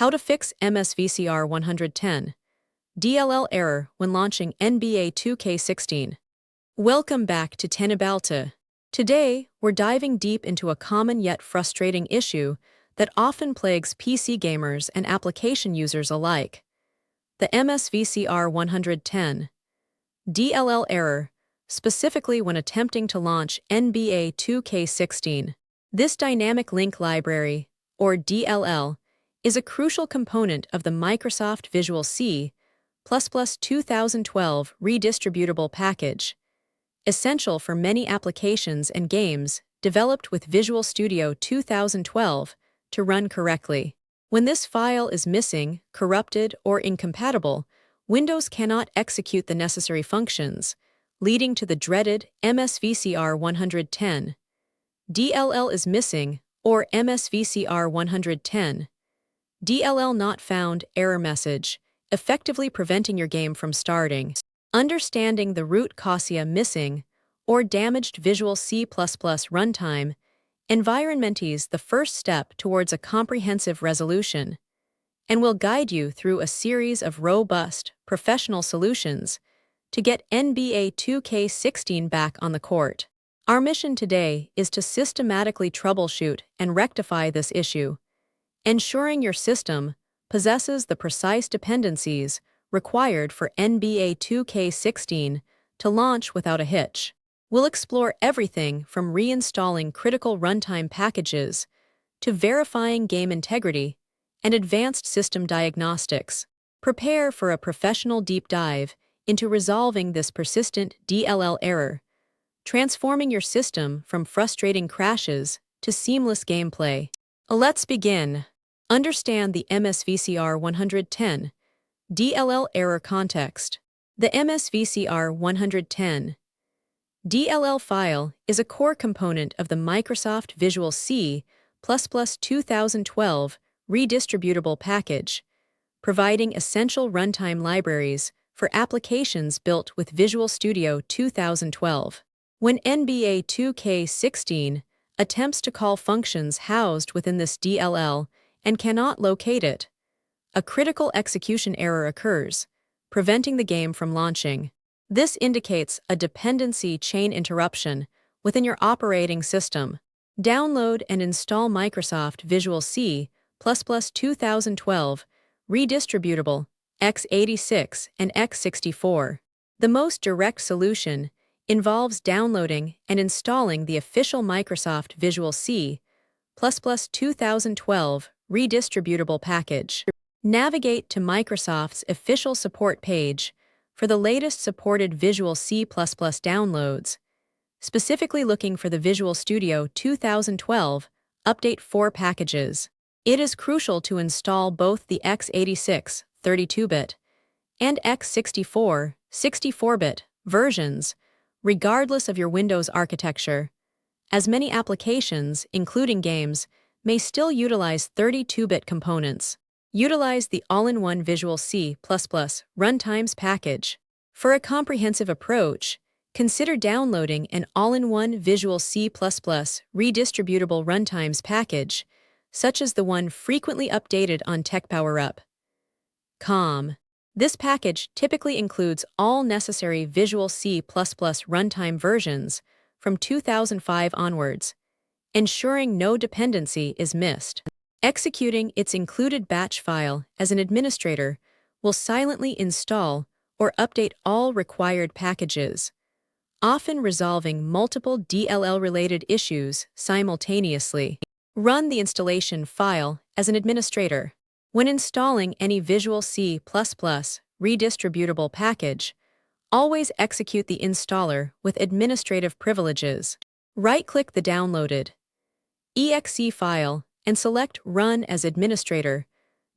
How to fix MSVCR110.dll error when launching NBA2K16. Welcome back to Tenabalta. Today, we're diving deep into a common yet frustrating issue that often plagues PC gamers and application users alike: the MSVCR110.dll error, specifically when attempting to launch NBA2K16. This dynamic link library, or DLL, is a crucial component of the Microsoft Visual C 2012 Redistributable Package, essential for many applications and games developed with Visual Studio 2012 to run correctly. When this file is missing, corrupted, or incompatible, Windows cannot execute the necessary functions, leading to the dreaded MSVCR110. DLL is missing, or MSVCR110. DLL not found error message, effectively preventing your game from starting. Understanding the root causa missing or damaged Visual C++ runtime environment is the first step towards a comprehensive resolution, and will guide you through a series of robust, professional solutions to get NBA 2K16 back on the court. Our mission today is to systematically troubleshoot and rectify this issue, ensuring your system possesses the precise dependencies required for NBA 2K16 to launch without a hitch. We'll explore everything from reinstalling critical runtime packages to verifying game integrity and advanced system diagnostics. Prepare for a professional deep dive into resolving this persistent DLL error, transforming your system from frustrating crashes to seamless gameplay. Let's begin. Understand the MSVCR110 DLL error context. The MSVCR110 DLL file is a core component of the Microsoft Visual C 2012 Redistributable Package, providing essential runtime libraries for applications built with Visual Studio 2012. When NBA 2K16 attempts to call functions housed within this DLL and cannot locate it, a critical execution error occurs, preventing the game from launching. This indicates a dependency chain interruption within your operating system. Download and install Microsoft Visual C 2012 Redistributable x86 and x64. The most direct solution involves downloading and installing the official Microsoft Visual C 2012 Redistributable Package. Navigate to Microsoft's official support page for the latest supported Visual C++ downloads, specifically looking for the Visual Studio 2012 Update 4 packages. It is crucial to install both the x86 32-bit and x64 64-bit versions, regardless of your Windows architecture, as many applications, including games, may still utilize 32-bit components. Utilize the all-in-one Visual C++ Runtimes package. For a comprehensive approach, consider downloading an all-in-one Visual C++ Redistributable Runtimes package, such as the one frequently updated on TechPowerUp.com. This package typically includes all necessary Visual C++ runtime versions from 2005 onwards, ensuring no dependency is missed. Executing its included batch file as an administrator will silently install or update all required packages, often resolving multiple DLL-related issues simultaneously. Run the installation file as an administrator. When installing any Visual C++ Redistributable package, always execute the installer with administrative privileges. Right-click the downloaded exe file and select Run as Administrator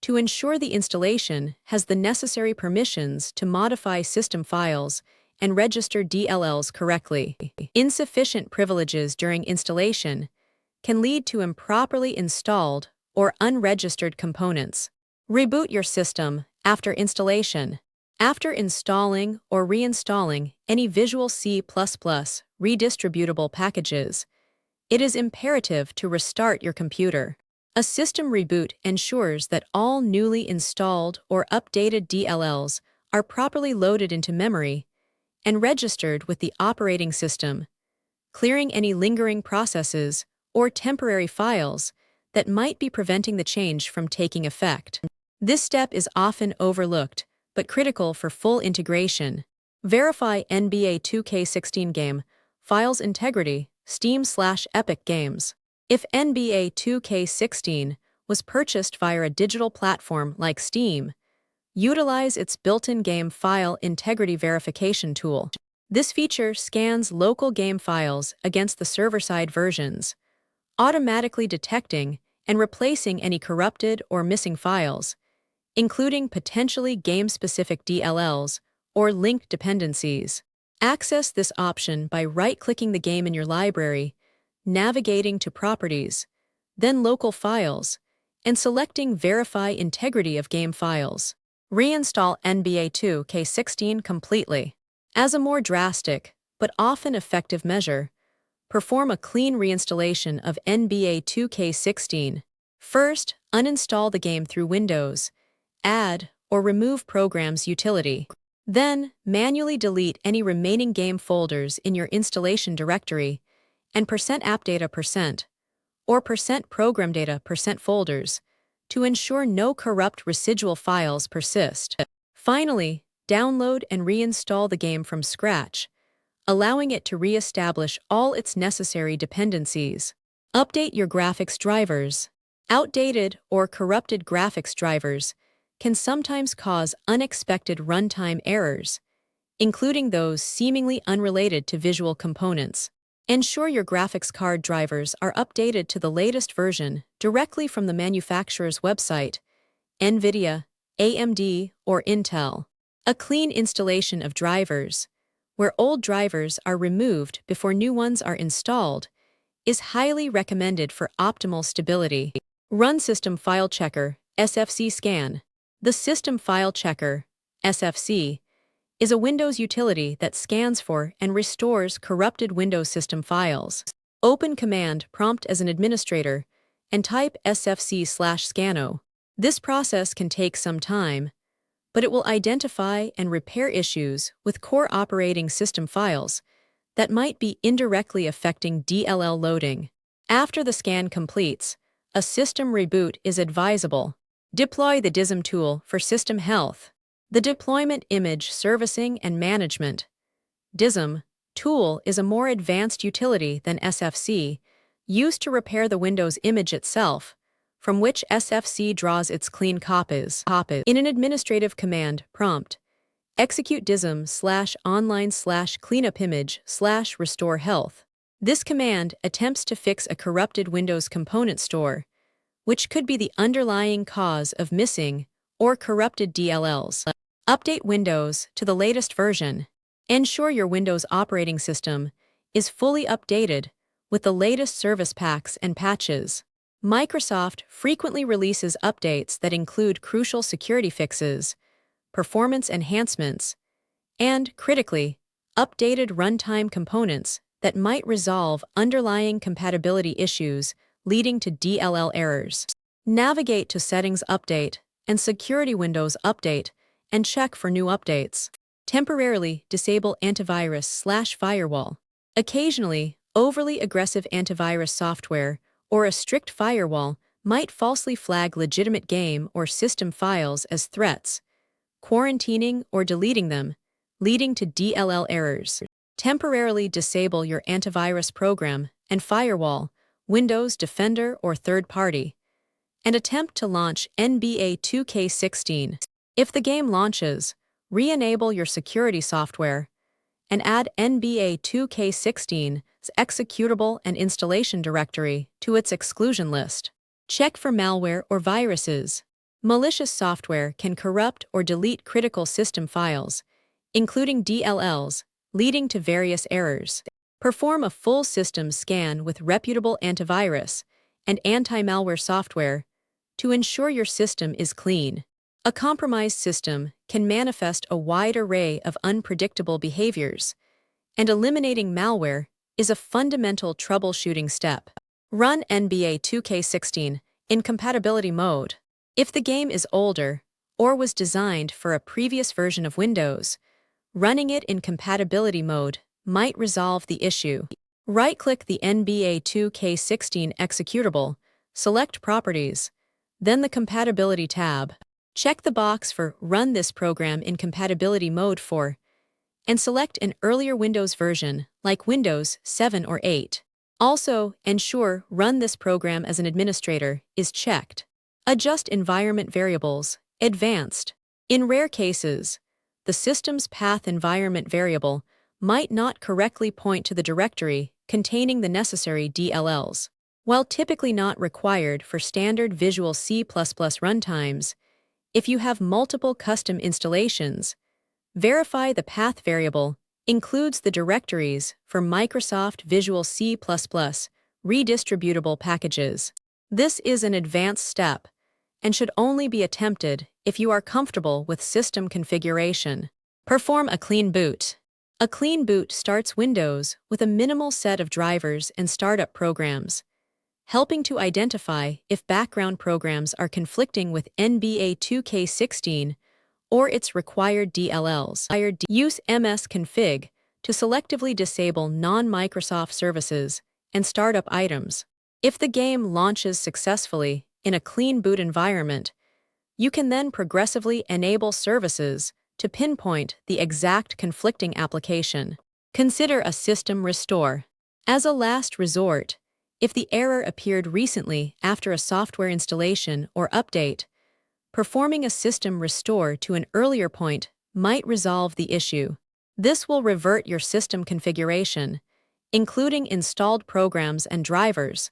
to ensure the installation has the necessary permissions to modify system files and register DLLs correctly. Insufficient privileges during installation can lead to improperly installed or unregistered components. Reboot your system after installation. After installing or reinstalling any Visual C++ Redistributable packages, it is imperative to restart your computer. A system reboot ensures that all newly installed or updated DLLs are properly loaded into memory and registered with the operating system, clearing any lingering processes or temporary files that might be preventing the change from taking effect. This step is often overlooked, but critical for full integration. Verify NBA2K16 game files integrity, Steam/Epic Games. If NBA2K16 was purchased via a digital platform like Steam, utilize its built-in game file integrity verification tool. This feature scans local game files against the server-side versions, automatically detecting and replacing any corrupted or missing files, including potentially game-specific DLLs or linked dependencies. Access this option by right-clicking the game in your library, navigating to Properties, then Local Files, and selecting Verify Integrity of Game Files. Reinstall NBA2K16 completely. As a more drastic, but often effective measure, perform a clean reinstallation of NBA2K16. First, uninstall the game through Windows, add or remove Programs utility. Then, manually delete any remaining game folders in your installation directory and %appdata% or %programdata% folders to ensure no corrupt residual files persist. Finally, download and reinstall the game from scratch, allowing it to re-establish all its necessary dependencies. Update your graphics drivers. Outdated or corrupted graphics drivers can sometimes cause unexpected runtime errors, including those seemingly unrelated to visual components. Ensure your graphics card drivers are updated to the latest version directly from the manufacturer's website, NVIDIA, AMD, or Intel. A clean installation of drivers, where old drivers are removed before new ones are installed, is highly recommended for optimal stability. Run System File Checker, SFC Scan. The System File Checker, SFC, is a Windows utility that scans for and restores corrupted Windows system files. Open Command Prompt as an administrator and type sfc/scano. This process can take some time, but it will identify and repair issues with core operating system files that might be indirectly affecting DLL loading. After the scan completes, a system reboot is advisable. Deploy the DISM tool for system health. The Deployment Image Servicing and Management DISM tool is a more advanced utility than SFC, used to repair the Windows image itself, from which SFC draws its clean copies. In an administrative command prompt, execute DISM/online/cleanupimage/restore health. This command attempts to fix a corrupted Windows component store, which could be the underlying cause of missing or corrupted DLLs. Update Windows to the latest version. Ensure your Windows operating system is fully updated with the latest service packs and patches. Microsoft frequently releases updates that include crucial security fixes, performance enhancements, and, critically, updated runtime components that might resolve underlying compatibility issues leading to DLL errors. Navigate to Settings Update and Security Windows Update and check for new updates. Temporarily disable antivirus/firewall. Occasionally, overly aggressive antivirus software or a strict firewall might falsely flag legitimate game or system files as threats, quarantining or deleting them, leading to DLL errors. Temporarily disable your antivirus program and firewall, Windows Defender or third party, and attempt to launch NBA2K16. If the game launches, re-enable your security software and add NBA2K16's executable and installation directory to its exclusion list. Check for malware or viruses. Malicious software can corrupt or delete critical system files, including DLLs, leading to various errors. Perform a full system scan with reputable antivirus and anti-malware software to ensure your system is clean. A compromised system can manifest a wide array of unpredictable behaviors, and eliminating malware is a fundamental troubleshooting step. Run NBA2K16 Incompatibility mode. If the game is older or was designed for a previous version of Windows, running it in compatibility mode might resolve the issue. Right-click the NBA2K16 executable, select Properties, then the Compatibility tab. Check the box for Run this program in compatibility mode for, and select an earlier Windows version like Windows 7 or 8. Also, ensure Run this program as an administrator is checked. Adjust environment variables, Advanced. In rare cases, the system's path environment variable might not correctly point to the directory containing the necessary DLLs. While typically not required for standard Visual C++ runtimes, if you have multiple custom installations, verify the path variable includes the directories for Microsoft Visual C++ Redistributable packages. This is an advanced step and should only be attempted if you are comfortable with system configuration. Perform a clean boot. A clean boot starts Windows with a minimal set of drivers and startup programs, helping to identify if background programs are conflicting with NBA2K16 or its required DLLs. Use msconfig to selectively disable non-Microsoft services and startup items. If the game launches successfully in a clean boot environment, you can then progressively enable services to pinpoint the exact conflicting application. Consider a system restore. As a last resort, if the error appeared recently after a software installation or update, performing a system restore to an earlier point might resolve the issue. This will revert your system configuration, including installed programs and drivers,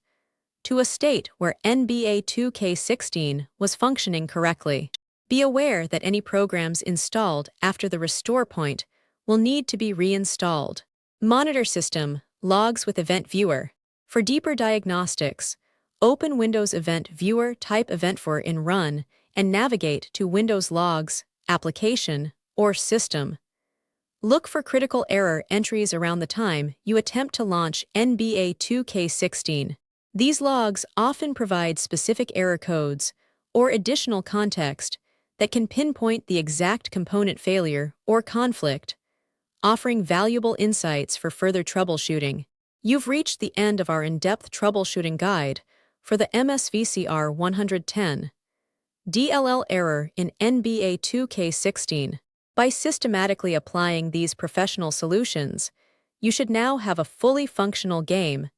to a state where NBA2K16 was functioning correctly. Be aware that any programs installed after the restore point will need to be reinstalled. Monitor system logs with Event Viewer. For deeper diagnostics, open Windows Event Viewer, type Event for in Run, and navigate to Windows Logs, Application, or System. Look for critical error entries around the time you attempt to launch NBA2K16. These logs often provide specific error codes or additional context that can pinpoint the exact component failure or conflict, offering valuable insights for further troubleshooting. You've reached the end of our in-depth troubleshooting guide for the MSVCR110.dll error in NBA2K16. By systematically applying these professional solutions, you should now have a fully functional game,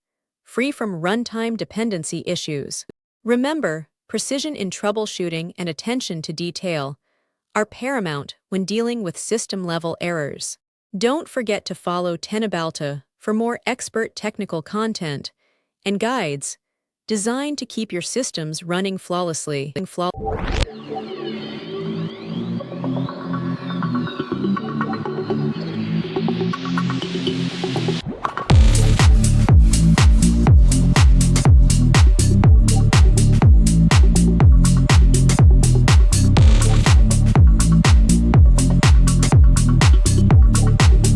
free from runtime dependency issues. Remember, precision in troubleshooting and attention to detail are paramount when dealing with system-level errors. Don't forget to follow Tenabalta for more expert technical content and guides designed to keep your systems running flawlessly.